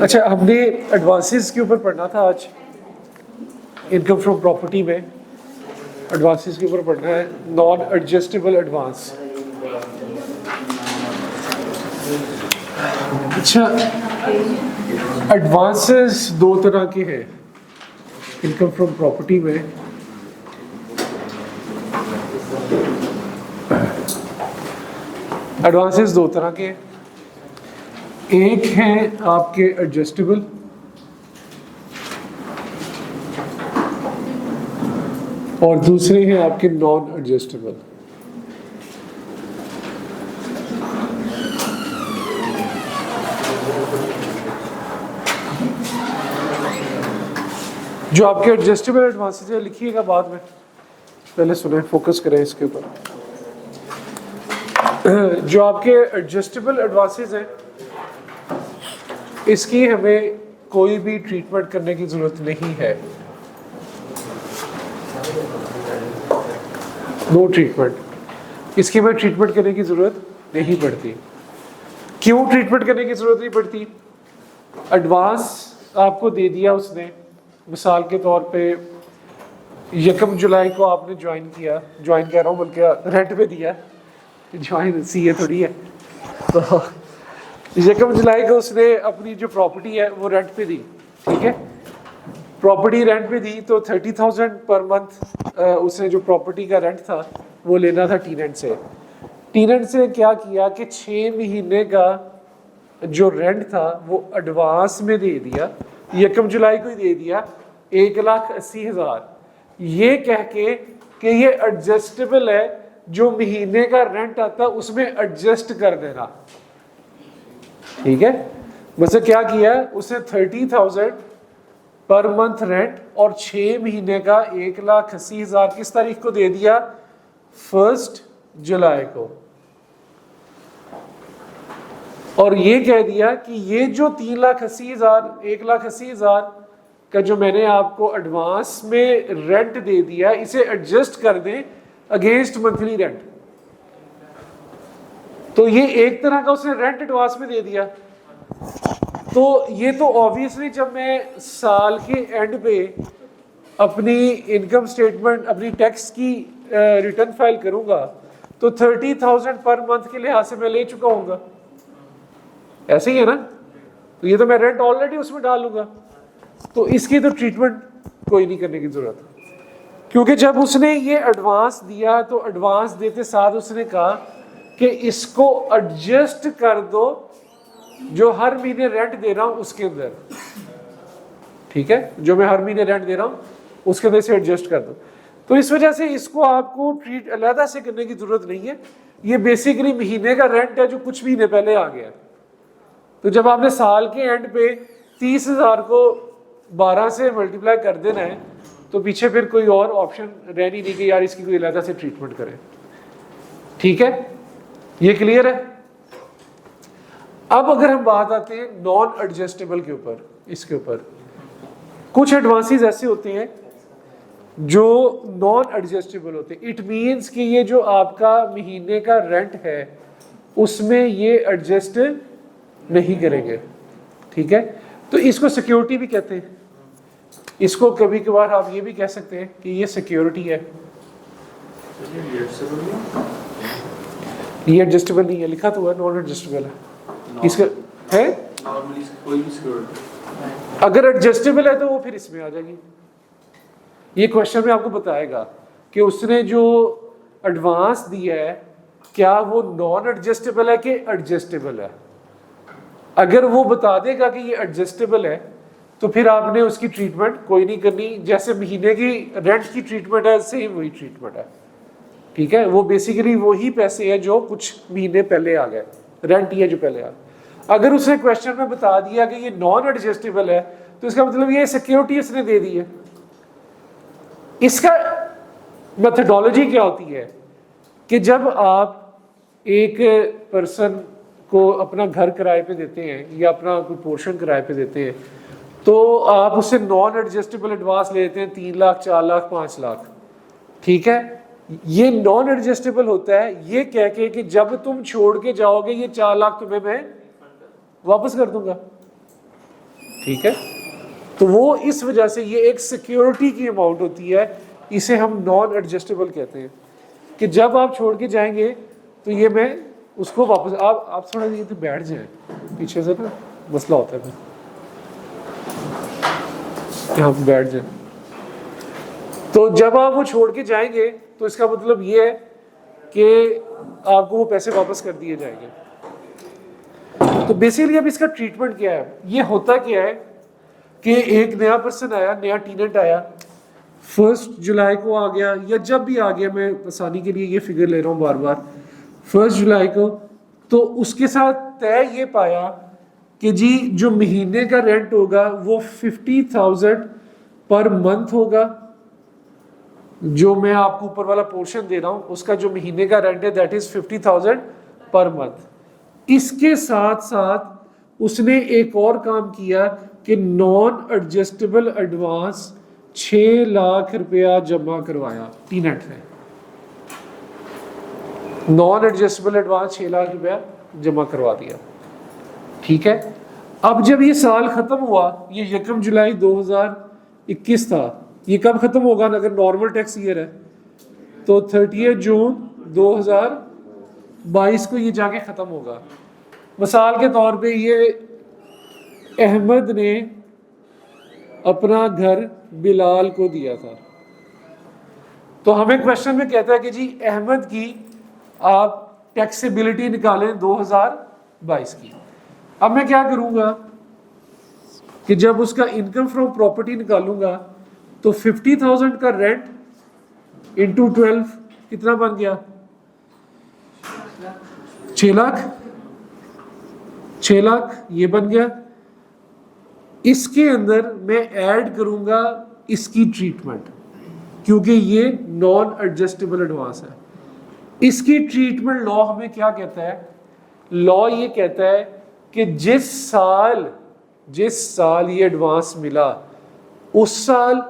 अच्छा, हमने एडवांसेस के ऊपर पढ़ना था आज। इनकम फ्रॉम प्रॉपर्टी में एडवांसेस के ऊपर पढ़ना है, नॉन एडजस्टेबल एडवांस। अच्छा, एडवांसेस दो तरह के हैं इनकम फ्रॉम प्रॉपर्टी में। एडवांसेस दो तरह के हैं, एक है आपके एडजस्टेबल और दूसरे हैं आपके नॉन एडजस्टेबल। जो आपके एडजस्टेबल एडवांसेस है लिखिएगा बाद में, पहले सुने, फोकस करें इसके ऊपर। जो आपके एडजस्टेबल एडवांसेस हैं इसकी हमें कोई भी ट्रीटमेंट करने की जरूरत नहीं है, नो ट्रीटमेंट। इसकी हमें ट्रीटमेंट करने की जरूरत नहीं पड़ती। क्यों ट्रीटमेंट करने की जरूरत नहीं पड़ती? एडवांस आपको दे दिया उसने, मिसाल के तौर पे 1 जुलाई को आपने ज्वाइन किया, ज्वाइन कह रहा हूँ बल्कि रेंट पे दिया, ज्वाइन सीए थोड़ी है। तो 1 जुलाई को उसने अपनी जो प्रॉपर्टी है वो रेंट पे दी, ठीक है। प्रॉपर्टी रेंट पे दी तो 30,000 पर मंथ उसने जो प्रॉपर्टी का रेंट था वो लेना था टीनेंट से। टीनेंट से क्या किया कि 6 महीने का जो रेंट था वो एडवांस में दे दिया, 1 जुलाई को ही दे दिया, 1,80,000, ये कह के कि ये एडजस्टेबल है, जो महीने का रेंट आता है उसमें एडजस्ट कर देना, ठीक है। वैसे क्या किया, उसे 30,000 पर मंथ रेंट और 6 महीने का 1,80,000 किस तारीख को दे दिया? 1 जुलाई को। और ये कह दिया कि ये जो 3,80,000 1,80,000 का जो मैंने आपको एडवांस में रेंट दे दिया, इसे एडजस्ट कर दें अगेंस्ट मंथली रेंट। तो ये एक तरह का उसने रेंट एडवांस में दे दिया। तो ये तो ऑब्वियसली जब मैं साल के एंड पे अपनी इनकम स्टेटमेंट, अपनी टैक्स की रिटर्न फाइल करूंगा तो 30,000 पर मंथ के लिहाज से मैं ले चुका हूँगा, ऐसे ही है ना। तो ये तो मैं रेंट ऑलरेडी उसमें डालूंगा, तो इसकी तो ट्रीटमेंट कोई नहीं करने की जरूरत, क्योंकि जब उसने ये एडवांस दिया तो एडवांस देते साथ उसने कहा कि इसको एडजस्ट कर दो जो हर महीने रेंट दे रहा हूं उसके अंदर, ठीक है, जो मैं हर महीने रेंट दे रहा हूं उसके अंदर से एडजस्ट कर दो। तो इस वजह से इसको आपको ट्रीट अलग से करने की जरूरत नहीं है। ये बेसिकली महीने का रेंट है जो कुछ महीने पहले आ गया। तो जब आपने साल के एंड पे 30,000 को 12 से मल्टीप्लाई कर देना है तो पीछे फिर कोई और ऑप्शन रह नहीं कि यार इसकी कोई अलग से ट्रीटमेंट करें, ठीक है। ये क्लियर है। अब अगर हम बात आते हैं नॉन एडजस्टेबल के ऊपर, इसके ऊपर कुछ एडवांसेस ऐसे होते हैं जो नॉन एडजस्टेबल होते हैं। इट मींस कि ये जो आपका महीने का रेंट है उसमें ये एडजस्ट नहीं करेंगे, ठीक है। तो इसको सिक्योरिटी भी कहते हैं। इसको कभी कभार आप ये भी कह सकते हैं कि ये सिक्योरिटी है। ये एडजस्टेबल नहीं है, लिखा तो है नॉन एडजस्टेबल है। इसका है कोई भी सिक्योरिटी अगर एडजस्टेबल है तो वो फिर इसमें आ जाएगी। ये क्वेश्चन में आपको बताएगा कि उसने जो एडवांस दिया है क्या वो नॉन एडजस्टेबल है कि एडजस्टेबल है। अगर वो बता देगा कि ये एडजस्टेबल है तो फिर आपने उसकी ट्रीटमेंट कोई नहीं करनी। जैसे महीने की रेंट की ट्रीटमेंट है सेम वही ट्रीटमेंट है, ठीक है। वो बेसिकली वही पैसे हैं जो कुछ महीने पहले आ गए, रेंट ही है जो पहले आ गए। अगर उसने क्वेश्चन में बता दिया कि ये नॉन एडजस्टेबल है तो इसका मतलब ये सिक्योरिटी इसने दे दी है। इसका मेथडोलॉजी क्या होती है कि जब आप एक पर्सन को अपना घर किराए पे देते हैं या अपना कोई पोर्शन किराए पे देते हैं तो आप उससे नॉन एडजस्टेबल एडवांस लेते हैं 3 लाख, 4 लाख, 5 लाख, ठीक है। ये नॉन एडजस्टेबल होता है ये कह के कि जब तुम छोड़ के जाओगे ये 4 लाख तुम्हें मैं वापस कर दूंगा, ठीक है। तो वो इस वजह से ये एक सिक्योरिटी की अमाउंट होती है, इसे हम नॉन एडजस्टेबल कहते हैं कि जब आप छोड़ के जाएंगे तो ये मैं उसको वापस, आप थोड़ा ये तो बैठ जाए पीछे से ना, मसला होता है फिर, यहाँ बैठ जाए। तो जब आप वो छोड़ के जाएंगे तो इसका मतलब ये है कि आपको वो पैसे वापस कर दिए जाएंगे। तो बेसिकली अब इसका ट्रीटमेंट क्या है, ये होता क्या है कि एक नया पर्सन आया, नया टीनेंट आया, 1 जुलाई को आ गया या जब भी आ गया, मैं आसानी के लिए ये फिगर ले रहा हूँ बार बार, 1 जुलाई को, तो उसके साथ तय ये पाया कि जी जो महीने का रेंट होगा वो 50,000 पर मंथ होगा। जो मैं आपको ऊपर वाला पोर्शन दे रहा हूं उसका जो महीने का रेंट है दैट इज 50,000 पर मंथ। इसके साथ साथ उसने एक और काम किया कि नॉन एडजस्टेबल एडवांस 6 लाख रुपया जमा करवाया टीनेंट ने। नॉन एडजस्टेबल एडवांस 6 लाख रुपया जमा करवा दिया, ठीक है। अब जब ये साल खत्म हुआ, ये 1 जुलाई 2021 था, ये कब खत्म होगा अगर नॉर्मल टैक्स ईयर है तो 30 जून 2022 को ये जाके खत्म होगा। मिसाल के तौर पे ये अहमद ने अपना घर बिलाल को दिया था, तो हमें क्वेश्चन में कहता है कि जी अहमद की आप टैक्सेबिलिटी निकालें 2022 की। अब मैं क्या करूंगा कि जब उसका इनकम फ्रॉम प्रॉपर्टी निकालूंगा तो 50,000 का रेंट इंटू 12 कितना बन गया, 6 लाख, 6 लाख ये बन गया। इसके अंदर मैं ऐड करूंगा इसकी ट्रीटमेंट, क्योंकि ये नॉन एडजस्टेबल एडवांस है। इसकी ट्रीटमेंट लॉ हमें क्या कहता है, लॉ ये कहता है कि जिस साल ये एडवांस मिला उस साल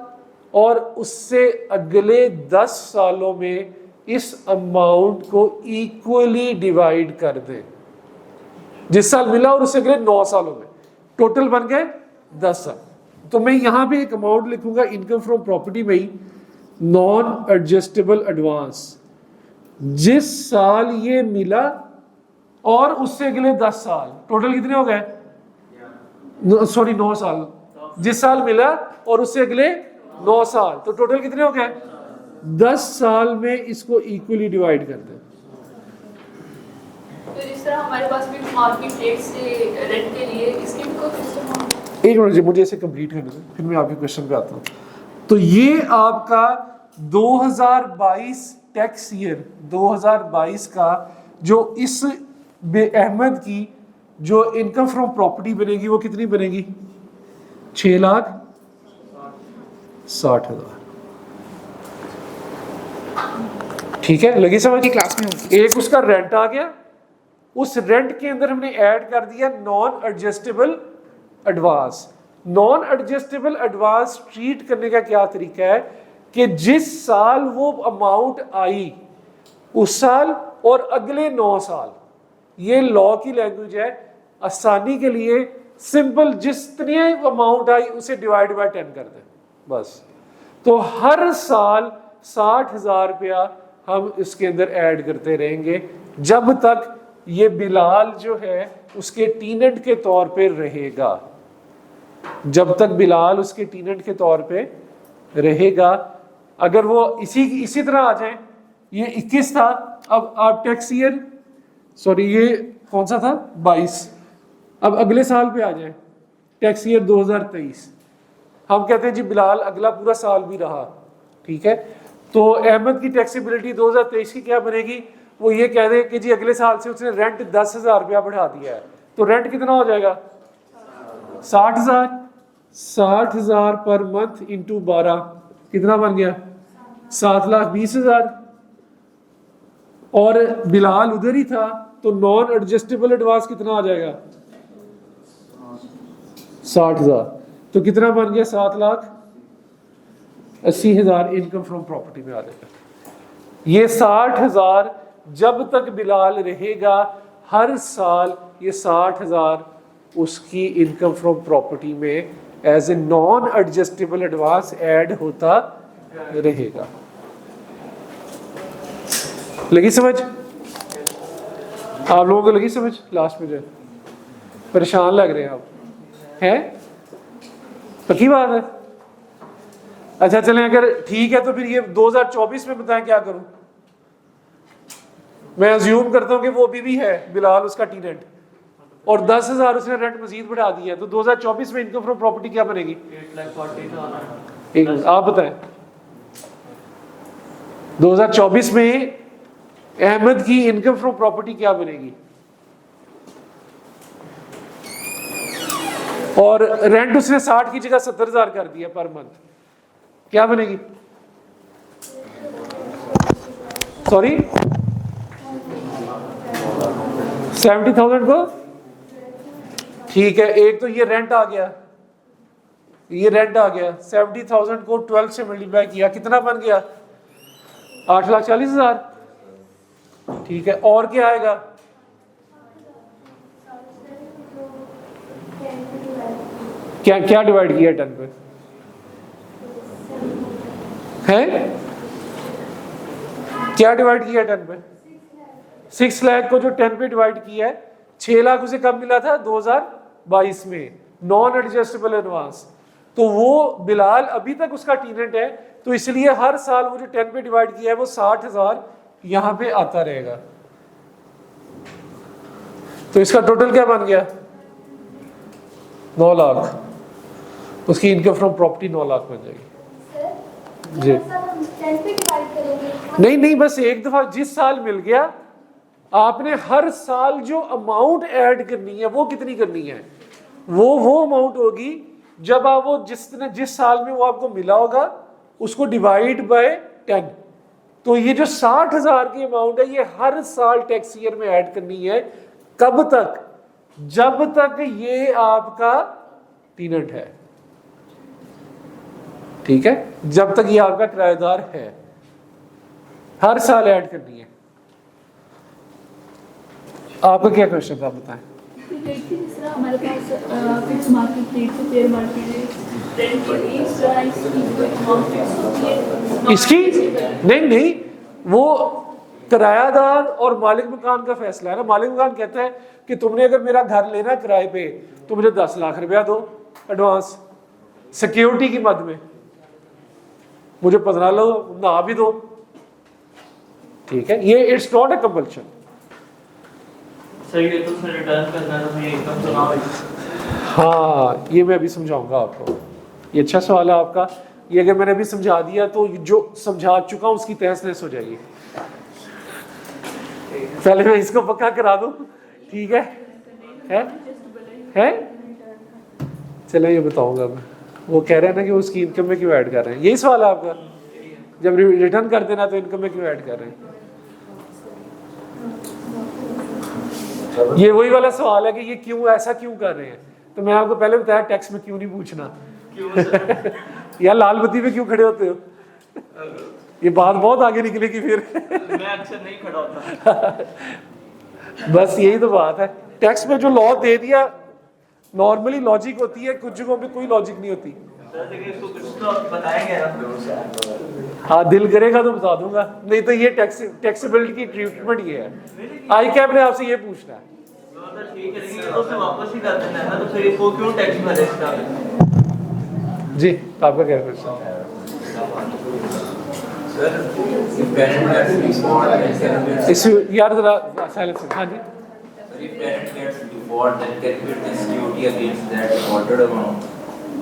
और उससे अगले 10 सालों में इस अमाउंट को इक्वली डिवाइड कर दें। जिस साल मिला और उससे अगले 9 सालों में टोटल बन गए 10 साल। तो मैं यहां पे एक अमाउंट लिखूंगा इनकम फ्रॉम प्रॉपर्टी में ही, नॉन एडजस्टेबल एडवांस, जिस साल ये मिला और उससे अगले 10 साल, टोटल कितने हो गए, 9 साल। जिस साल मिला और उससे अगले 9 साल, तो टोटल कितने हो गए 10 साल में इसको इक्वली डिवाइड कर दें। तो इस तरह हमारे पास भी मार्केट रेट से रेंट के लिए इसकी भी कोई सिस्टम, एक मिनट मुझे इसे कंप्लीट करने दो फिर मैं आपके क्वेश्चन पे आता हूँ। तो ये आपका 2022 टैक्स ईयर 2022 का जो इस अहमद की जो इनकम फ्रॉम प्रॉपर्टी बनेगी वो कितनी बनेगी, 6,60,000, ठीक है। लगी समझ की क्लास में। एक उसका रेंट आ गया, उस रेंट के अंदर हमने ऐड कर दिया non adjustable advance. Non adjustable advance treat करने का क्या तरीका है कि जिस साल वो अमाउंट आई उस साल और अगले 9 साल, ये लॉ की लैंग्वेज है। आसानी के लिए सिंपल जितनी अमाउंट आई उसे डिवाइड बाय 10 कर दें बस। तो हर साल 60,000 रुपया हम इसके अंदर ऐड करते रहेंगे जब तक ये बिलाल जो है उसके टीनेंट के तौर पे रहेगा, जब तक बिलाल उसके टीनेंट के तौर पे रहेगा। अगर वो इसी तरह आ जाए, ये 21 था, अब आप टैक्स ईयर ये कौन सा था 22, अब अगले साल पे आ जाए टैक्स ईयर 2023, हम कहते हैं जी बिलाल अगला पूरा साल भी रहा, ठीक है। तो अहमद की टैक्सेबिलिटी 2023 की क्या बनेगी, वो ये कह दे कि जी अगले साल से उसने रेंट 10,000 रुपया बढ़ा दिया है, तो रेंट कितना हो जाएगा 60,000, 60,000 पर मंथ इंटू 12 कितना बन गया 7,20,000। और बिलाल उधर ही था तो नॉन एडजस्टेबल एडवांस कितना आ जाएगा 60,000, तो कितना बन गया 7,80,000 इनकम फ्रॉम प्रॉपर्टी में आ जाएगा। ये 60,000 जब तक बिलाल रहेगा हर साल ये 60,000 उसकी इनकम फ्रॉम प्रॉपर्टी में as a non adjustable advance add होता रहेगा। लगी समझ? आप लोगों को लगी समझ? लास्ट में जो परेशान लग रहे हैं आप, हैं? पक्की बात है? अच्छा चलें, अगर ठीक है तो फिर ये 2024 में बताएं क्या करूं। मैं अज्यूम करता हूं कि वो अभी भी है बिलाल उसका टीनेंट, और 10,000 उसने रेंट मजीद बढ़ा दिया है, तो 2024 में इनकम फ्रॉम प्रॉपर्टी क्या बनेगी? 8,40,000। आप बताएं 2024 में अहमद की इनकम फ्रॉम प्रॉपर्टी क्या बनेगी? और रेंट उसने 60 की जगह 70,000 कर दिया पर मंथ, क्या बनेगी? सॉरी 70,000 को, ठीक है, एक तो ये रेंट आ गया, ये रेंट आ गया, 70,000 को 12 से मल्टीप्लाई किया, कितना बन गया? 8,40,000। ठीक है, और क्या आएगा? क्या क्या डिवाइड किया 10 पे है? क्या डिवाइड किया 10 पे? 6 लाख को जो 10 पे डिवाइड किया है, 6 लाख उसे कब मिला था? 2022 में, नॉन एडजस्टेबल एडवांस। तो वो बिलाल अभी तक उसका टीनेंट है, तो इसलिए हर साल वो जो 10 पे डिवाइड किया है वो 60,000 यहां पे आता रहेगा। तो इसका टोटल क्या बन गया? 9 लाख। उसकी इनकम फ्रॉम प्रॉपर्टी 9 लाख बन जाएगी जी। नहीं नहीं, बस एक दफा जिस साल मिल गया, आपने हर साल जो अमाउंट ऐड करनी है वो कितनी करनी है? वो अमाउंट होगी जब आप वो जिस साल में वो आपको मिला होगा उसको डिवाइड बाय 10। तो ये जो 60,000 की अमाउंट है ये हर साल टैक्स ईयर में ऐड करनी है। कब तक? जब तक ये आपका टीनेंट है, ठीक है, जब तक ये आपका किराएदार है, हर साल ऐड करनी है। आपका क्या क्वेश्चन था, बताएं। हमारे पास फिक्स मार्केट रेट से फेयर मार्केट रेट इसकी नहीं, वो किरायादार और मालिक मकान का फैसला है ना। मालिक मकान कहता है कि तुमने अगर मेरा घर लेना किराए पे तो मुझे 10 लाख रुपया दो एडवांस, सिक्योरिटी की मद में, मुझे 15 लो ना भी दो, ठीक है। ये इट्स नॉट ए कंपल्शन। सही है, तो फिर रिटर्न करना तो ये एकदम तो ना हो। हाँ, ये मैं अभी समझाऊंगा आपको। ये अच्छा सवाल है आपका। ये अगर मैंने अभी समझा दिया तो जो समझा चुका हूं उसकी तहस नहस हो जाएगी। पहले मैं इसको पक्का करा दूं, ठीक है? चलो ये बताऊंगा मैं। वो कह रहे हैं ना कि उसकी इनकम में क्यों ऐड कर रहे हैं, यही सवाल है आपका। जब रिटर्न कर देना तो इनकम में क्यों ऐड कर रहे हैं? ये वही वाला सवाल है कि ये क्यों ऐसा क्यों कर रहे हैं। तो मैं आपको पहले बताया टैक्स में क्यों नहीं पूछना, या लाल बत्ती पे क्यों खड़े होते हो, ये बात बहुत आगे निकलेगी फिर। मैं अक्सर नहीं खड़ा होता। बस यही तो बात है। टैक्स में जो लॉ दे दिया, नॉर्मली लॉजिक होती है, कुछ जगहों पे कोई लॉजिक नहीं होती। इसको कुछ तो बताएंगे ना। हाँ, दिल करेगा तो बता दूंगा, नहीं तो ये टैक्सेबिलिटी की ट्रीटमेंट ये है। आई कैब ने आपसे ये पूछना है। ठीक है, लेकिन तो फिर वापस ही कर देना है ना, तो फिर इसको क्यों टैक्स भरे इसका? जी, आपका क्या क्वेश्चन है? इस यार जरा साइलेंस से। हाँ जी।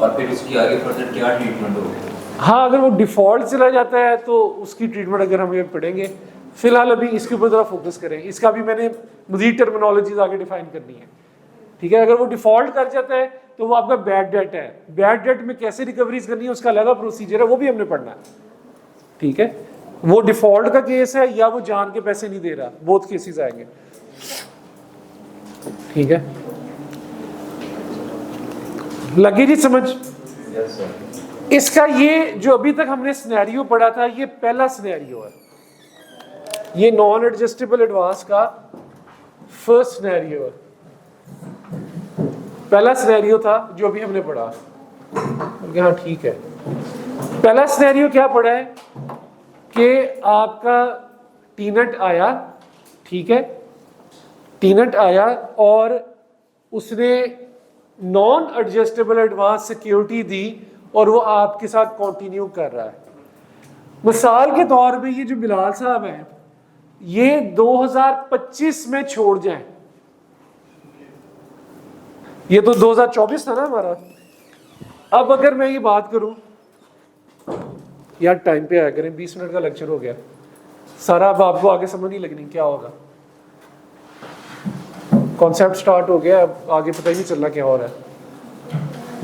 और फिर उसकी आगे फर्दर क्या ट्रीटमेंट होगी? हाँ, अगर वो डिफॉल्ट चला जाता है तो उसकी ट्रीटमेंट अगर हम ये पढ़ेंगे। फिलहाल अभी इसके ऊपर थोड़ा फोकस करें। इसका भी मैंने मजीद टर्मिनोलॉजीज आगे डिफाइन करनी है, ठीक है। अगर वो डिफॉल्ट कर जाता है तो वो आपका बैड डेट है। बैड डेट में कैसे रिकवरीज करनी है उसका अलग प्रोसीजर है, वो भी हमने पढ़ना है, ठीक है। वो डिफॉल्ट का केस है या वो जान के पैसे नहीं दे रहा, बोथ केसेस आएंगे, ठीक है। लगी जी समझ? Yes sir. इसका ये जो अभी तक हमने सिनेरियो पढ़ा था, ये पहला सिनेरियो है, ये नॉन एडजस्टेबल एडवांस का फर्स्ट सिनेरियो है, पहला सिनेरियो था जो अभी हमने पढ़ा। हाँ ठीक है, पहला सिनेरियो क्या पढ़ा है कि आपका टीनेंट आया, ठीक है, टीनेंट आया और उसने नॉन एडजस्टेबल एडवांस सिक्योरिटी दी और वो आपके साथ कंटिन्यू कर रहा है। मिसाल के तौर पे ये जो बिलाल साहब हैं ये 2025 में छोड़ जाएं, ये तो 2024 था ना हमारा। अब अगर मैं ये बात करूं, यार टाइम पे आया करें, 20 मिनट का लेक्चर हो गया सारा, अब आपको आगे समझ नहीं लगनी क्या होगा, कॉन्सेप्ट स्टार्ट हो गया, अब आगे पता ही नहीं चल रहा क्या हो रहा है।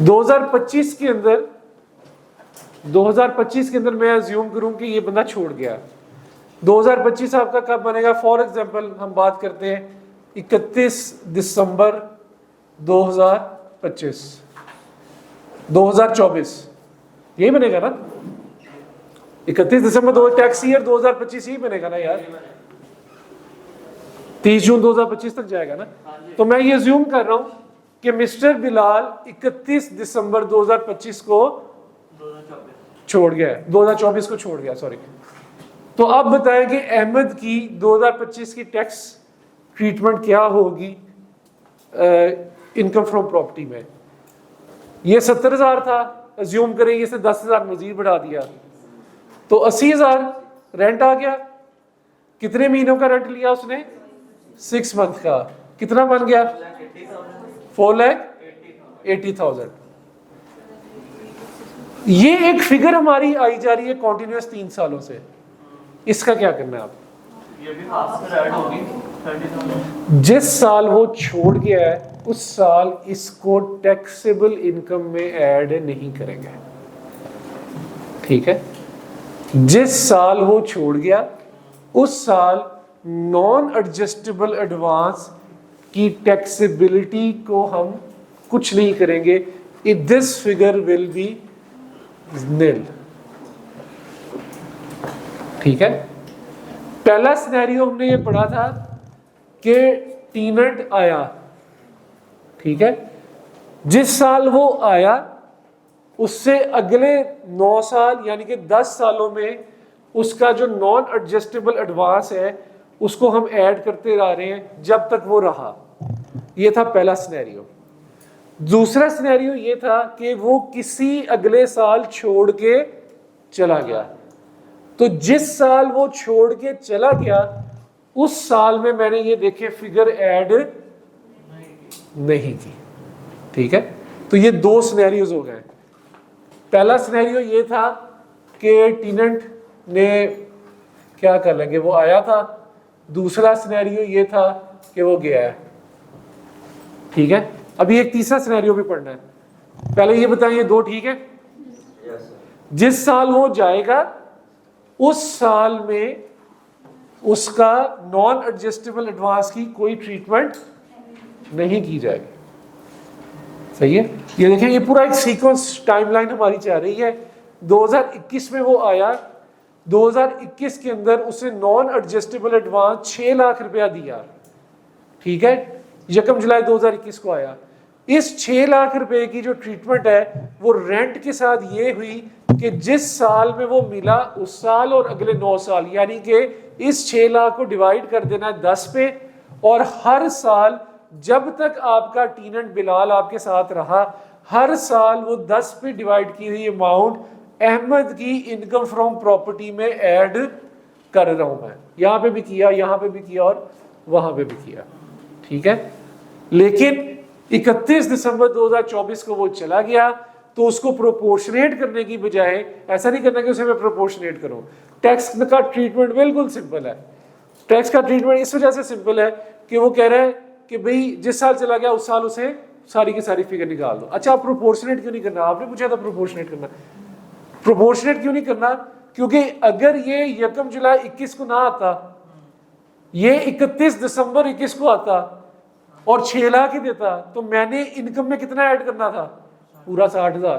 2025 के अंदर, 2025 के अंदर मैं अज्यूम करूं कि ये बंदा छोड़ गया। 2025 आपका कब बनेगा? फॉर एग्जांपल हम बात करते हैं 31 दिसंबर 2025, 2024 यही बनेगा ना? 31 दिसंबर 2 टैक्स ईयर 2025 ही बनेगा ना यार, 30 जून 2025 तक जाएगा ना। तो मैं ये अज्यूम कर रहा हूं कि मिस्टर बिलाल 31 दिसंबर 2025 को छोड़ गया, 2024 को छोड़ गया, सॉरी। तो अब बताएं कि अहमद की 2025 की टैक्स ट्रीटमेंट क्या होगी इनकम फ्रॉम प्रॉपर्टी में। ये 70,000 था, अज्यूम करें ये से 10,000 मजीद बढ़ा दिया तो 80,000 रेंट आ गया। कितने महीनों का रेंट लिया उसने? 6 मंथ का। कितना बन गया? 4,80,000। ये एक फिगर हमारी आई जा रही है कॉन्टिन्यूस 3 सालों से, इसका क्या करना है आप? ये भी हाफ से ऐड होगी 30,000। जिस साल वो छोड़ गया है उस साल इसको टैक्सेबल इनकम में ऐड नहीं करेंगे, ठीक है? जिस साल वो छोड़ गया उस साल नॉन एडजस्टेबल एडवांस की टैक्सेबिलिटी को हम कुछ नहीं करेंगे। This figure will B Neil, ठीक है? पहला सिनेरियो हमने ये पढ़ा था कि टीनेंट आया, ठीक है, जिस साल वो आया उससे अगले 9 साल यानी कि 10 सालों में उसका जो नॉन एडजस्टेबल एडवांस है उसको हम ऐड करते जा रहे हैं जब तक वो रहा। ये था पहला सिनेरियो। दूसरा सिनेरियो ये था कि वो किसी अगले साल छोड़ के चला गया, तो जिस साल वो छोड़ के चला गया उस साल में मैंने ये देखे फिगर ऐड नहीं की, ठीक है? तो ये 2 सिनेरियोज हो गए। पहला सिनेरियो ये था कि टीनेंट ने क्या कर लेंगे, वो आया था। दूसरा सिनेरियो ये था कि वो गया है, ठीक है? अभी एक तीसरा सिनेरियो भी पढ़ना है, पहले ये बताएं ये 2 ठीक है? जिस साल वो जाएगा उस साल में उसका नॉन एडजस्टेबल एडवांस की कोई ट्रीटमेंट नहीं की जाएगी, सही है? ये देखें, ये पूरा एक सीक्वेंस टाइमलाइन हमारी चल रही है। 2021 में वो आया, 2021 के अंदर उसने नॉन एडजस्टेबल एडवांस 6 लाख रुपया दिया, ठीक है? 1 जुलाई 2021 को आया। इस 6 लाख रुपए की जो ट्रीटमेंट है वो रेंट के साथ ये हुई कि जिस साल में वो मिला उस साल और अगले 9 साल, यानी कि इस 6 लाख को डिवाइड कर देना है 10 पे, और हर साल जब तक आपका टीनेंट बिलाल आपके साथ रहा हर साल वो 10 पे डिवाइड की हुई अमाउंट अहमद की इनकम फ्रॉम प्रॉपर्टी में ऐड कर रहा हूं मैं। यहां पे भी किया, यहां पे भी किया और वहां पे भी किया, ठीक है? लेकिन 31 दिसंबर 2024 को वो चला गया तो उसको प्रोपोर्शनेट करने की बजाय ऐसा नहीं करना कि उसे मैं प्रोपोर्शनेट करूं। टैक्स का ट्रीटमेंट बिल्कुल सिंपल है। टैक्स का ट्रीटमेंट इस वजह से सिंपल है कि वो कह रहा है कि भाई जिस साल चला गया उस साल उसे सारी की सारी फिगर निकाल दो। अच्छा, आप प्रोपोर्शनेट क्यों नहीं करना? आपने पूछा था प्रोपोर्शनेट करना। प्रोपोर्शनेट क्यों नहीं करना? क्योंकि अगर ये 1 जुलाई 21 को ना आता, ये 31 दिसंबर 21 को आता और 6 लाख ही देता तो मैंने इनकम में कितना ऐड करना था? पूरा 60,000।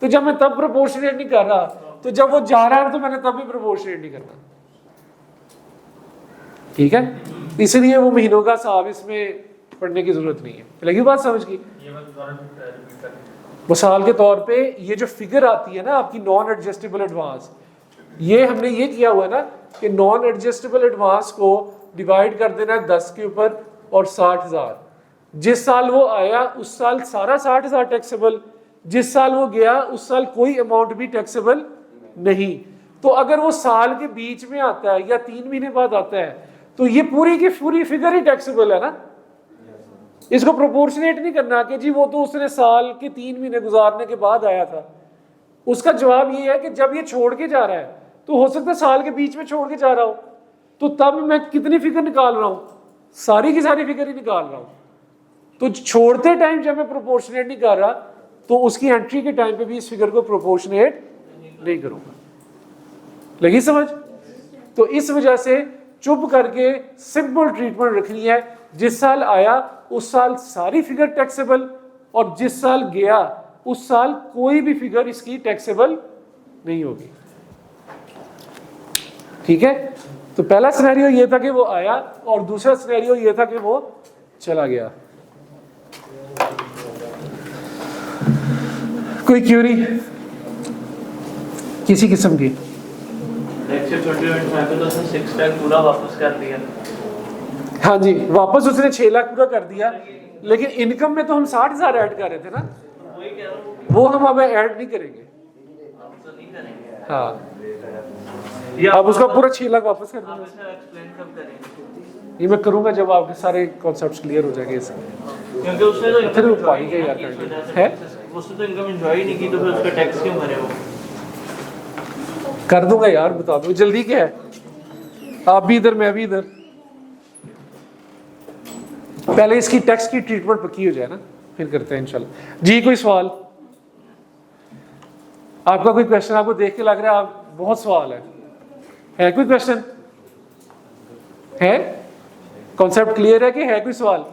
तो जब मैं तब प्रोपोर्शनेट नहीं कर रहा तो जब वो जा रहा है तो मैंने तब भी प्रोपोर्शनेट नहीं करना। ठीक है, इसलिए वो महीनों का हिसाब इसमें पढ़ने की जरूरत नहीं है। लगी बात समझ की? मिसाल के तौर पे ये जो फिगर आती है ना आपकी नॉन एडजस्टेबल एडवांस, ये हमने ये किया हुआ है ना कि नॉन एडजस्टेबल एडवांस को डिवाइड कर देना है 10 के ऊपर और 60,000। जिस साल वो आया उस साल सारा 60,000 टैक्सेबल, जिस साल वो गया उस साल कोई अमाउंट भी टैक्सेबल नहीं। तो अगर वो साल के बीच में आता है या 3 महीने बाद आता है तो ये पूरी की पूरी फिगर ही टैक्सेबल है ना। इसको प्रोपोर्शनेट नहीं करना कि जी वो तो उसने साल के 3 महीने गुजारने के बाद आया था। उसका जवाब ये है कि जब ये छोड़ के जा रहा है तो हो सकता है साल के बीच में छोड़ के जा रहा हो, तो तब मैं कितनी फिगर निकाल रहा हूं, सारी की सारी फिगर ही निकाल रहा हूं। तो छोड़ते टाइम जब मैं प्रोपोर्शनेट नहीं कर रहा तो उसकी एंट्री के टाइम पे भी इस फिगर को प्रोपोर्शनेट नहीं करूंगा। लगी समझ? तो इस वजह से चुप करके सिंपल ट्रीटमेंट रखनी है। जिस साल आया उस साल सारी फिगर टैक्सेबल, और जिस साल गया उस साल कोई भी फिगर इसकी टैक्सेबल नहीं होगी। ठीक है, तो पहला सिनेरियो ये था कि वो आया, और दूसरा सिनेरियो ये था कि वो चला गया। कोई क्यूरी किसी किस्म की? पूरा वापस कर दिया। हाँ जी, वापस उसने 6 लाख पूरा कर दिया, लेकिन इनकम में तो हम 60,000 ऐड कर रहे थे ना, वही कह रहा हूँ, वो हम अब ऐड नहीं करेंगे। नहीं करेंगे। हाँ, अब उसका पूरा 6 लाख वापस कर आप देंगे। इसे एक्सप्लेन कब करेंगे? ये मैं करूंगा जब आपके सारे कॉन्सेप्ट्स क्लियर हो जाएंगे इसमें। क्योंकि उसने तो फिर वो इनकम पाएंगे यार है, उसने तो इनकम एंजॉय ही नहीं की, तो फिर उसका टैक्स क्यों भरे वो? कर दूंगा यार, बता दो जल्दी क्या है। आप भी इधर मैं भी इधर, पहले इसकी टैक्स की ट्रीटमेंट पक्की हो जाए ना, फिर करते हैं इंशाल्लाह। जी कोई सवाल? आपका कोई क्वेश्चन? आपको देख के लग रहा है आप बहुत सवाल है कोई क्वेश्चन है? कॉन्सेप्ट क्लियर है कि है कोई सवाल?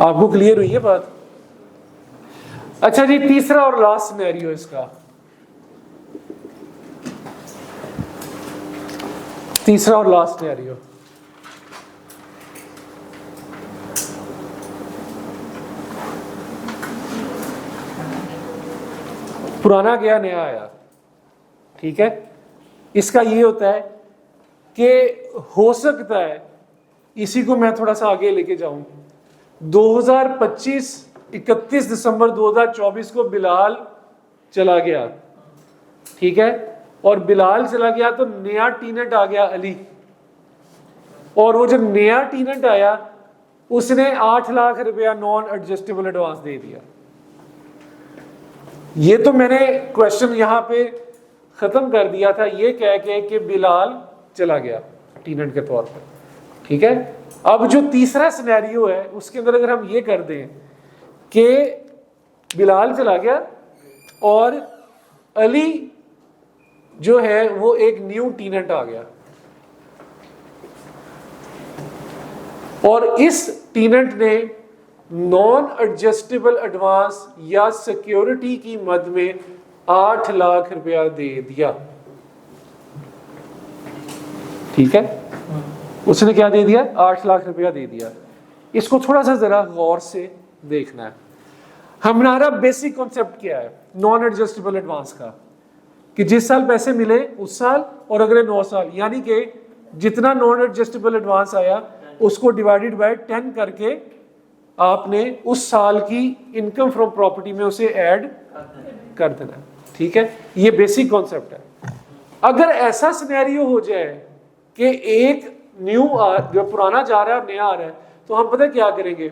आपको क्लियर हुई है बात? अच्छा जी, तीसरा और लास्ट सिनेरियो इसका, तीसरा और लास्ट सिनेरियो। पुराना गया नया आया, ठीक है। इसका ये होता है कि हो सकता है, इसी को मैं थोड़ा सा आगे लेके जाऊं, 2025 31 दिसंबर 2024 को बिलाल चला गया, ठीक है, और बिलाल चला गया तो नया टीनेंट आ गया अली, और वो जो नया टीनेंट आया उसने 8 लाख रुपया नॉन एडजस्टेबल एडवांस दे दिया। ये तो मैंने क्वेश्चन यहां पे खत्म कर दिया था ये कह के कि बिलाल चला गया टीनेंट के तौर पर, ठीक है। अब जो तीसरा सिनेरियो है उसके अंदर अगर हम ये कर दें कि बिलाल चला गया और अली जो है वो एक न्यू टीनेंट आ गया, और इस टीनेंट ने नॉन एडजस्टेबल एडवांस या सिक्योरिटी की मद में 8 लाख रुपया दे दिया, ठीक है। उसने क्या दे दिया? 8 लाख रुपया दे दिया। इसको थोड़ा सा जरा गौर से देखना है। हमारा बेसिक कॉन्सेप्ट क्या है नॉन एडजस्टेबल एडवांस का, कि जिस साल पैसे मिले उस साल और अगले 9 साल, यानी कि जितना नॉन एडजस्टेबल एडवांस आया उसको डिवाइडेड बाय 10 करके आपने उस साल की इनकम फ्रॉम प्रॉपर्टी में उसे ऐड कर देना, ठीक है। ये बेसिक कॉन्सेप्ट है। अगर ऐसा सिनेरियो हो जाए कि एक न्यू जो पुराना जा रहा है और नया आ रहा है, तो हम पता क्या करेंगे,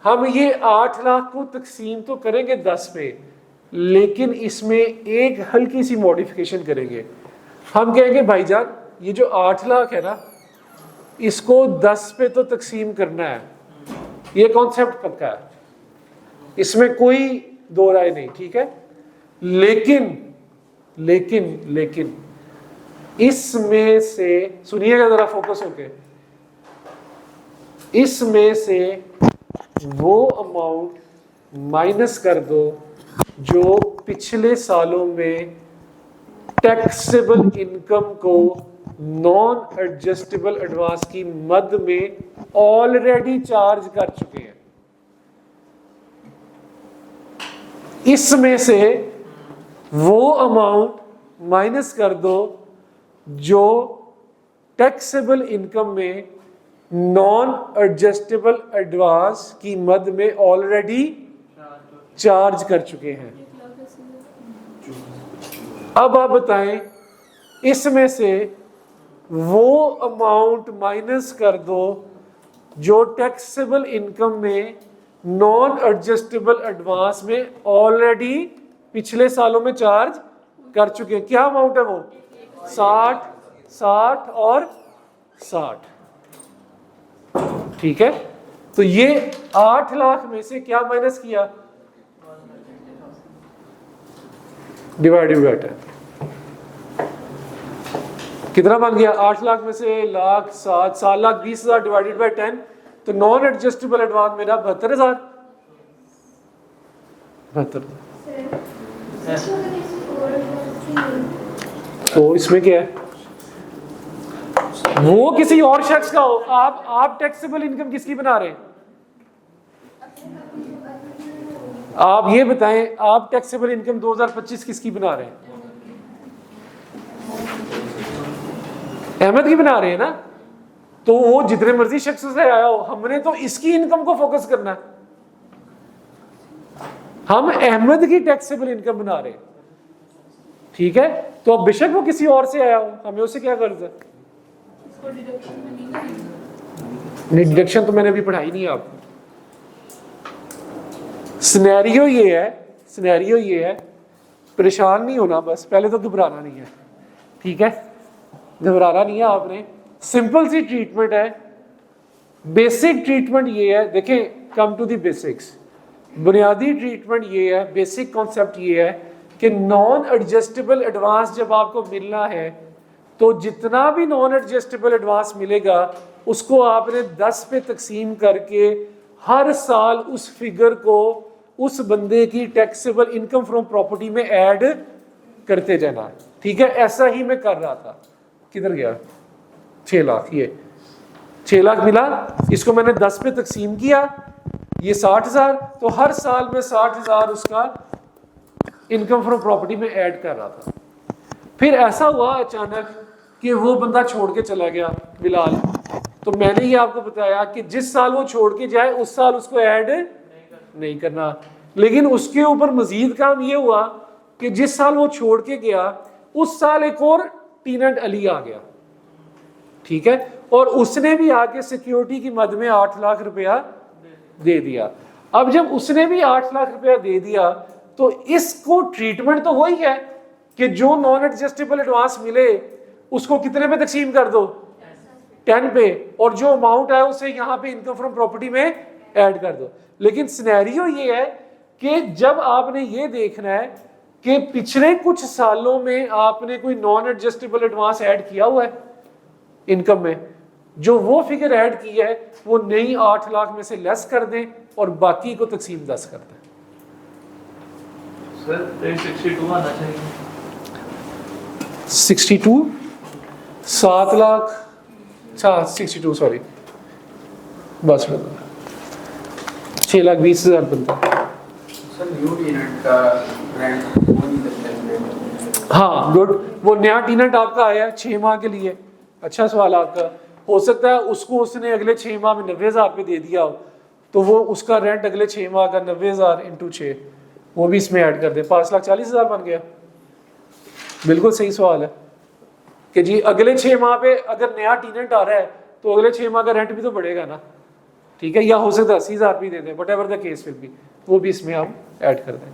हम ये 8 लाख को तकसीम तो करेंगे 10 पे, लेकिन इसमें एक हल्की सी मॉडिफिकेशन करेंगे। हम कहेंगे भाईजान ये जो 8 लाख है ना, इसको 10 पे तो तकसीम करना है, ये कॉन्सेप्ट पक्का है, इसमें कोई दो राय नहीं, ठीक है। लेकिन लेकिन लेकिन इसमें से सुनिएगा जरा फोकस होके, इसमें से वो अमाउंट माइनस कर दो जो पिछले सालों में टैक्सेबल इनकम को नॉन एडजस्टेबल एडवांस की मद में ऑलरेडी चार्ज कर चुके हैं। इसमें से वो अमाउंट माइनस कर दो जो टैक्सेबल इनकम में नॉन एडजस्टेबल एडवांस की मद में ऑलरेडी चार्ज कर चुके हैं। अब आप बताएं, इसमें से वो अमाउंट माइनस कर दो जो टैक्सेबल इनकम में नॉन एडजस्टेबल एडवांस में ऑलरेडी पिछले सालों में चार्ज कर चुके हैं। क्या अमाउंट है वो? 60 और 60। ठीक है, तो ये 8 लाख में से क्या माइनस किया? Divided by 10। कितना बन गया? 8 लाख में से लाख 7,20,000 डिवाइडेड बाय 10, तो नॉन एडजस्टेबल एडवांस मेरा 72,000। 72। तो इसमें क्या है? वो किसी और शख्स का हो। आप टैक्सेबल इनकम किसकी बना रहे हैं? आप ये बताएं, आप टैक्सेबल इनकम 2025 किसकी बना रहे हैं? अहमद की बना रहे हैं ना। तो वो जितने मर्जी शख्स से आया हो, हमने तो इसकी इनकम को फोकस करना है। हम अहमद की टैक्सेबल इनकम बना रहे हैं। ठीक है, तो अब बेशक वो किसी और से आया हो, हमें उससे क्या कर्ज है? डिडक्शन तो मैंने अभी पढ़ाई नहीं है आपको। सिनेरियो ये है, परेशान नहीं होना, बस पहले तो घबराना नहीं है। ठीक है, घबराना नहीं है आपने। सिंपल सी ट्रीटमेंट है, बेसिक ट्रीटमेंट ये है। देखें, कम टू द बेसिक्स। बुनियादी ट्रीटमेंट ये है, बेसिक कॉन्सेप्ट ये है कि नॉन एडजस्टेबल एडवांस जब आपको मिलना है तो जितना भी नॉन एडजस्टेबल एडवांस मिलेगा उसको आपने 10 पे तकसीम करके हर साल उस फिगर को उस बंदे की टैक्सेबल इनकम फ्रॉम प्रॉपर्टी में ऐड करते जाना। ठीक है, ऐसा ही मैं कर रहा था। किधर गया? 6 लाख। ये 6 लाख मिला, इसको मैंने 10 पे तकसीम किया, ये 60,000, तो हर साल में 60,000 उसका इनकम फ्रॉम प्रॉपर्टी में ऐड कर रहा था। फिर ऐसा हुआ अचानक कि वो बंदा छोड़ के चला गया, बिलाल। तो मैंने ये आपको बताया कि जिस साल वो छोड़ के जाए उस साल उसको ऐड नहीं करना। लेकिन उसके ऊपर मजीद काम ये हुआ कि जिस साल वो छोड़ के गया उस साल एक और टीनेंट अली आ गया। ठीक है, और उसने भी आके सिक्योरिटी की मद में 8 लाख रुपया दे दिया। अब जब उसने भी 8 लाख रुपया दे दिया तो इसको ट्रीटमेंट तो वही है कि जो नॉन एडजस्टेबल एडवांस मिले उसको कितने पे तकसीम कर दो? 10 पे, और जो अमाउंट है उसे यहाँ पे इनकम फ्रॉम प्रॉपर्टी में ऐड कर दो। लेकिन सिनेरियो ये है कि जब आपने ये देखना है कि पिछले कुछ सालों में आपने कोई नॉन एडजस्टेबल एडवांस ऐड किया हुआ है इनकम में, जो वो फिगर ऐड की है वो नई 8 लाख में से लेस कर दें और बाकी को तकसीम 10 कर दें। सर 62 आना चाहिए। 62 7 लाख, अच्छा 62 सॉरी, बस 6,20,000 बनता। सर न्यू टीनेंट का रेंट वो नहीं देते। हाँ गुड, वो नया टीनेंट आपका आया 6 माह के लिए। अच्छा सवाल आपका। हो सकता है उसको उसने अगले 6 माह में 90,000 पे दे दिया हो, तो वो उसका रेंट अगले 6 माह का 90,000 इंटू 6 वो भी इसमें ऐड कर दे, 5,40,000 बन गया। बिल्कुल सही सवाल है कि जी अगले 6 माह पे अगर नया टीनेंट आ रहा है तो अगले 6 माह का रेंट भी तो बढ़ेगा ना। ठीक है, या हो सकता है 80,000 भी दे दें, what ever the case will be, वो भी इसमें हम ऐड कर दें।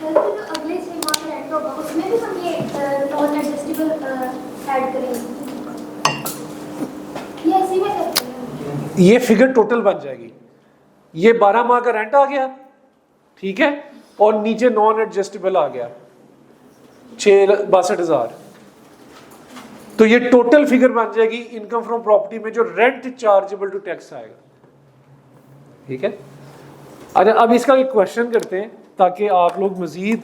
अगले 6 माह का रेंट होगा उसमें भी हम ये नॉन एडजस्टेबल ऐड करेंगे, ये ऐसे में करते हैं। ये फिगर टोटल बन जाएगी। ये 12 माह का रेंट आ गया, ठीक है, और नीचे नॉन एडजस्टेबल आ गया 62,000, तो ये टोटल फिगर बन जाएगी इनकम फ्रॉम प्रॉपर्टी में जो रेंट चार्जेबल टू टैक्स आएगा। ठीक है, अच्छा अब इसका एक क्वेश्चन करते हैं ताकि आप लोग मज़ीद